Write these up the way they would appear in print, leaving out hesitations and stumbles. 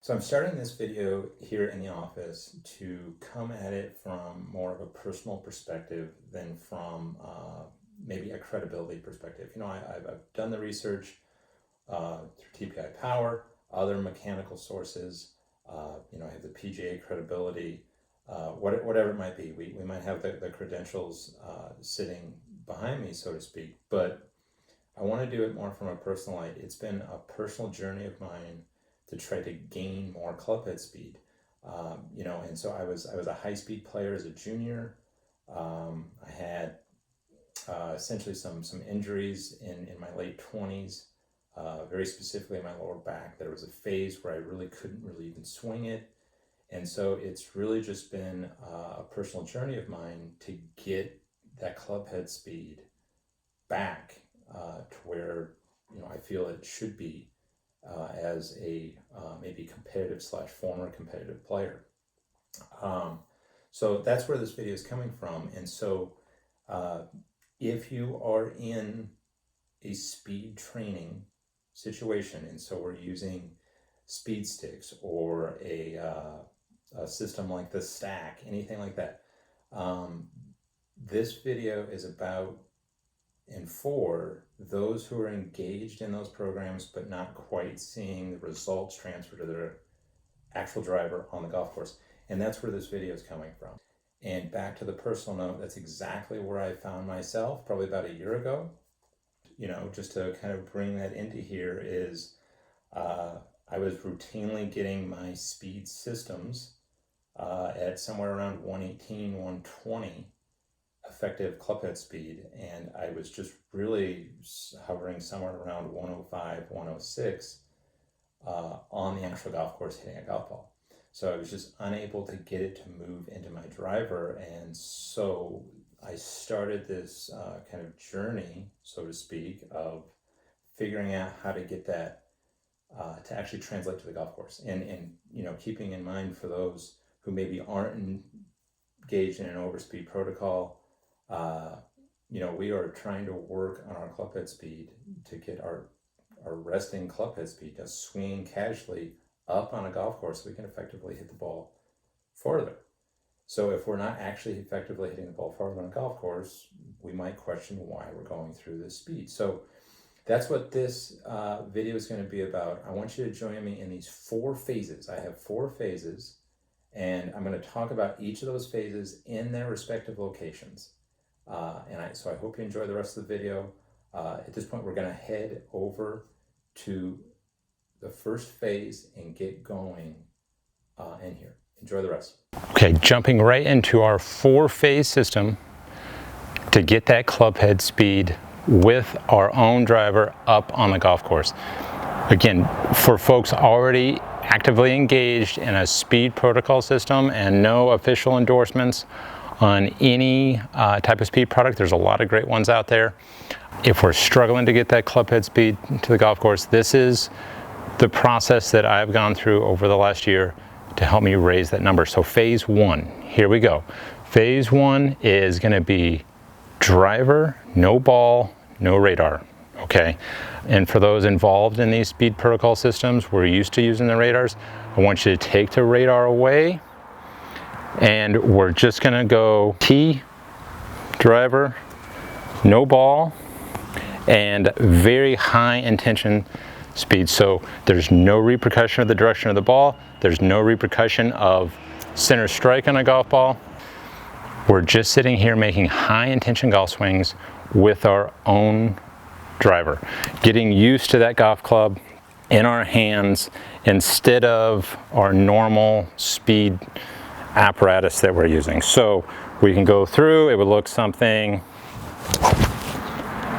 So I'm starting this video here in the office to come at it from more of a personal perspective than from maybe a credibility perspective. I've done the research through TPI Power, other mechanical sources. I have the PGA credibility, whatever it might be. We might have the credentials sitting behind me, so to speak, but I want to do it more from a personal light. It's been a personal journey of mine to try to gain more clubhead speed. And so I was a high speed player as a junior. I had essentially some injuries in my late 20s, very specifically in my lower back. There was a phase where I really couldn't really even swing it. And so it's really just been a personal journey of mine to get that clubhead speed back to where I feel it should be as a maybe competitive / former competitive player. So that's where this video is coming from. And so if you are in a speed training situation, and so we're using speed sticks or a system like the Stack, anything like that, this video is about and for those who are engaged in those programs but not quite seeing the results transfer to their actual driver on the golf course. And that's where this video is coming from. And back to the personal note, that's exactly where I found myself probably about a year ago. Just to kind of bring that into here is I was routinely getting my speed systems at somewhere around 118, 120 effective clubhead speed, and I was just really hovering somewhere around 105, 106 on the actual golf course hitting a golf ball. So I was just unable to get it to move into my driver, and so I started this kind of journey, so to speak, of figuring out how to get that to actually translate to the golf course. And keeping in mind for those who maybe aren't engaged in an overspeed protocol, we are trying to work on our clubhead speed to get our resting clubhead speed, just swinging casually up on a golf course so we can effectively hit the ball farther. So if we're not actually effectively hitting the ball farther on a golf course, we might question why we're going through this speed. So that's what this video is going to be about. I want you to join me in these 4 phases. I have 4 phases, and I'm going to talk about each of those phases in their respective locations. So I hope you enjoy the rest of the video. At this point, we're going to head over to the first phase and get going in here. Enjoy the rest. Okay, jumping right into our 4-phase system to get that clubhead speed with our own driver up on the golf course. Again, for folks already actively engaged in a speed protocol system and no official endorsements on any type of speed product, there's a lot of great ones out there. If we're struggling to get that clubhead speed to the golf course, this is the process that I've gone through over the last year to help me raise that number. So phase 1, here we go. Phase 1 is going to be driver, no ball, no radar. Okay, and for those involved in these speed protocol systems, we're used to using the radars. I want you to take the radar away, and we're just going to go tee, driver, no ball, and very high intention speed. So there's no repercussion of the direction of the ball. There's no repercussion of center strike on a golf ball. We're just sitting here making high intention golf swings with our own driver, getting used to that golf club in our hands instead of our normal speed apparatus that we're using. So we can go through, it would look something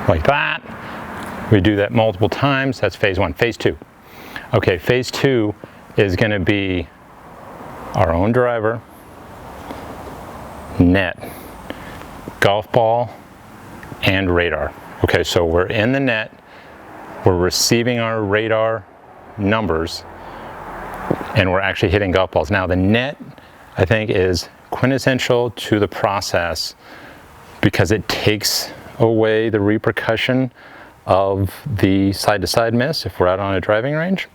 like that. We do that multiple times. That's phase 1. Phase 2. Okay, phase 2 is going to be our own driver, net, golf ball, and radar. Okay, so we're in the net, we're receiving our radar numbers, and we're actually hitting golf balls. Now the net, I think, is quintessential to the process because it takes away the repercussion of the side-to-side miss if we're out on a driving range.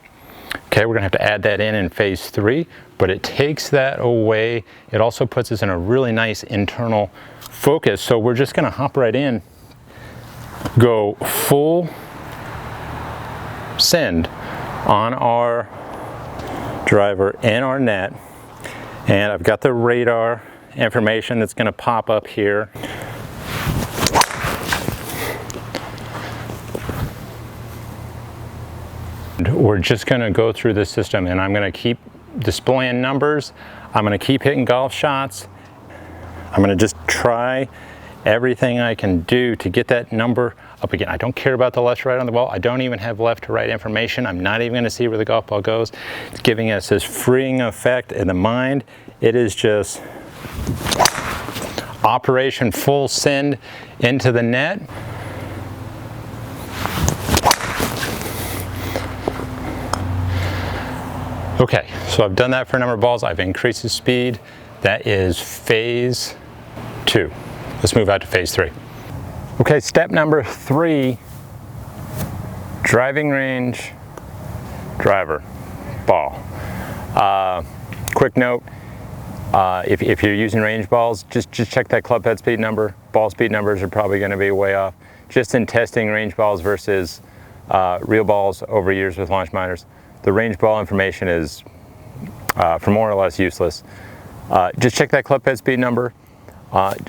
Okay, we're gonna have to add that in phase 3, but it takes that away. It also puts us in a really nice internal focus. So we're just gonna hop right in, go full send on our driver and our net. And I've got the radar information that's gonna pop up here. We're just gonna go through this system, and I'm gonna keep displaying numbers. I'm gonna keep hitting golf shots. I'm gonna just try everything I can do to get that number up again. I don't care about the left to right on the ball. I don't even have left to right information. I'm not even gonna see where the golf ball goes. It's giving us this freeing effect in the mind. It is just operation full send into the net. Okay, so I've done that for a number of balls. I've increased the speed. That is phase 2. Let's move out to phase 3. Okay, step number 3, driving range, driver, ball. Quick note, if you're using range balls, just check that club head speed number. Ball speed numbers are probably gonna be way off. Just in testing range balls versus real balls over years with launch minors, the range ball information is for more or less useless. Just check that club head speed number.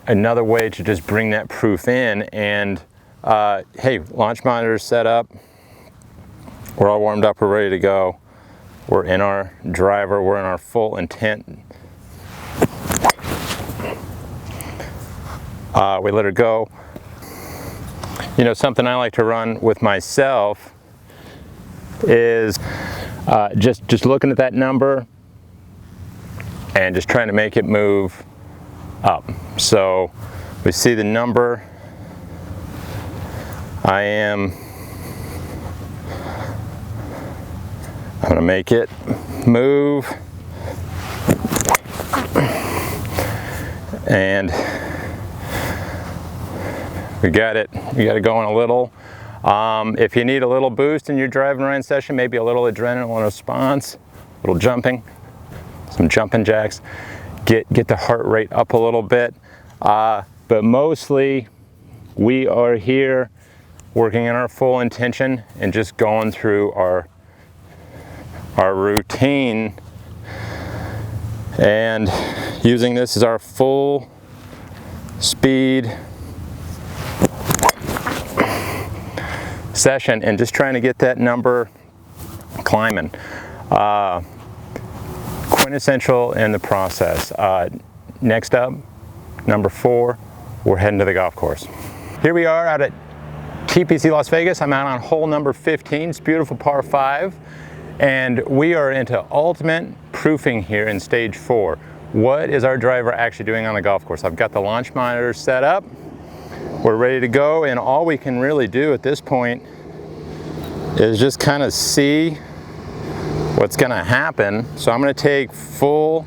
Another way to just bring that proof in, and hey, launch monitor's set up. We're all warmed up, we're ready to go. We're in our driver, we're in our full intent. We let her go. You know, something I like to run with myself is just looking at that number and just trying to make it move up. So we see the number. I'm gonna make it move, and we got it going a little. If you need a little boost in your driving range session, maybe a little adrenaline response, a little jumping, some jumping jacks, get the heart rate up a little bit. But mostly we are here working in our full intention and just going through our routine and using this as our full speed session and just trying to get that number climbing. Quintessential in the process. Next up, number 4, we're heading to the golf course. Here we are out at TPC Las Vegas. I'm out on hole number 15. It's beautiful par 5. And we are into ultimate proofing here in stage 4. What is our driver actually doing on the golf course? I've got the launch monitor set up. We're ready to go, and all we can really do at this point is just kind of see what's gonna happen. So I'm gonna take full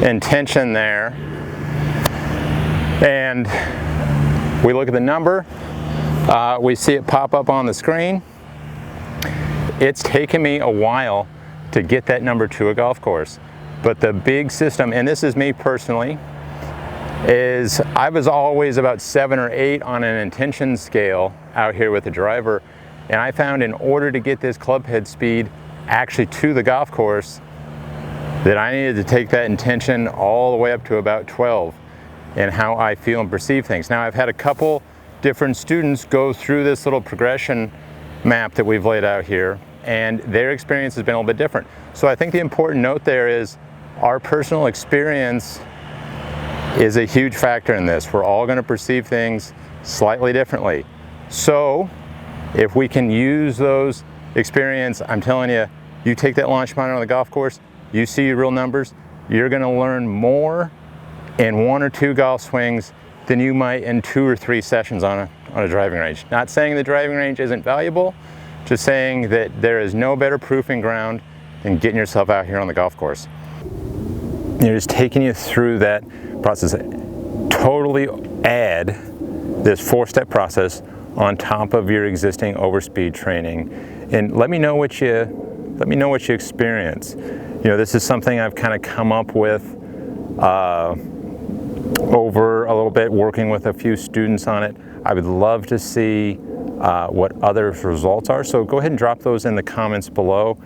intention there, and we look at the number, we see it pop up on the screen. It's taken me a while to get that number to a golf course, but the big system, and this is me personally, is I was always about 7 or 8 on an intention scale out here with the driver, and I found in order to get this club head speed actually to the golf course that I needed to take that intention all the way up to about 12 in how I feel and perceive things. Now, I've had a couple different students go through this little progression map that we've laid out here, and their experience has been a little bit different. So I think the important note there is our personal experience is a huge factor in this. We're all going to perceive things slightly differently. So if we can use those experience, I'm telling you, you take that launch monitor on the golf course, you see your real numbers, you're going to learn more in 1 or 2 golf swings than you might in 2 or 3 sessions on a driving range. Not saying the driving range isn't valuable, just saying that there is no better proofing ground than getting yourself out here on the golf course. You're just taking you through that process. Totally add this 4-step process on top of your existing overspeed training, and let me know what you experience. You know, this is something I've kind of come up with over a little bit, working with a few students on it. I would love to see what other results are, so go ahead and drop those in the comments below.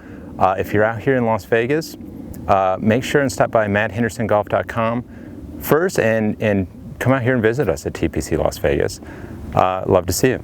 If you're out here in Las Vegas, make sure and stop by matthendersongolf.com first and come out here and visit us at TPC Las Vegas. Love to see you.